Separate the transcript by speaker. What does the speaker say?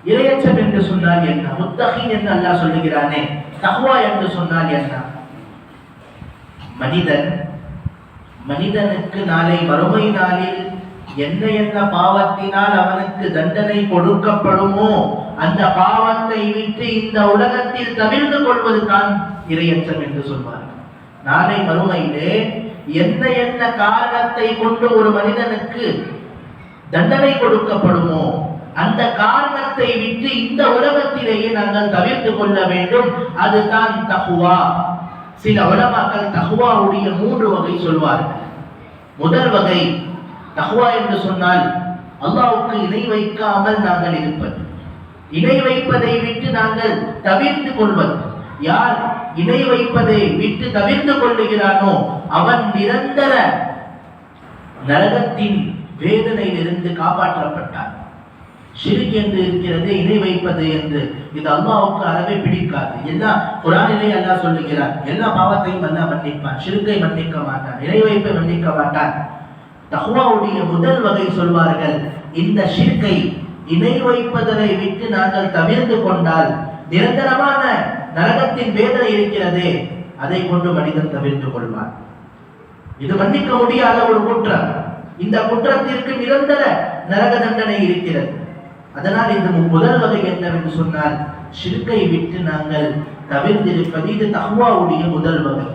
Speaker 1: இரையச்சம் என்று சொன்னால் என்ன? முத்தகீன் என்று அல்லாஹ் சொல்லுகிறானே, தக்வா என்று சொன்னால் என்ன? மனிதனுக்கு நாளை மறுமை நாளில் என்ன என்ன பாவத்தினால் அவனுக்கு தண்டனை கொடுக்கப்படுமோ அந்த பாவத்தை விட்டு இந்த உலகத்தில் தவிர்த்து கொள்வது தான் இரையச்சம் என்று சொல்வார். நாளை மறுமையிலே என்ன என்ன காரணத்தை கொண்டு ஒரு மனிதனுக்கு தண்டனை கொடுக்கப்படுமோ அந்த காரணத்தை விட்டு இந்த உலகத்திலேயே நாங்கள் தவிர்த்து கொள்ள வேண்டும். அதுதான் தக்வா. சில உலமாக்கள் தக்வாவுடைய 3 வகை சொல்வார்கள். முதல் வகை தக்வா என்று சொன்னால் அல்லாஹ்வுக்கு இணை வைக்காமல் நாங்கள் இருப்பது, இணை வைப்பதை விட்டு நாங்கள் தவிர்த்து கொள்வது. யார் இணை வைப்பதை விட்டு தவிர்த்து கொள்ளுகிறானோ அவன் நிரந்தர நரகத்தின் வேதனையிலிருந்து காப்பாற்றப்பட்டான். ஷிர்க் என்று இருக்கிறது, இணை வைப்பது என்று, இது அல்லாஹ்வுக்கு அறவே பிடிக்காது. எல்லா குர்ஆனிலே அல்லாஹ் சொல்லுகிறான், எல்லா பாவத்தையும் அல்லாஹ் மன்னிப்பான், ஷிர்க்கை மன்னிக்க மாட்டான், இணை வைப்பை மன்னிக்க மாட்டான். தக்வாவுடைய முதல் வகை சொல்வார்கள், இந்த ஷிர்க்கை இணை வைப்பதை விட்டு நாங்கள் தவிர்த்து கொண்டால் நிரந்தரமான நரகத்தின் வேதனை இருக்கிறதே அதை கொண்டு மனிதன் தவிர்த்து கொள்வான். இது மன்னிக்க முடியாத ஒரு குற்றம். இந்த குற்றத்திற்கு நிரந்தர நரக தண்டனை இருக்கிறது. அதனால் இந்த முதல் வகை என்னவென்று சொன்னால் ஷிர்க்கை விட்டு நாங்கள் தவிர்த்திருப்பது. இது தக்வாவுடைய முதல் வகை.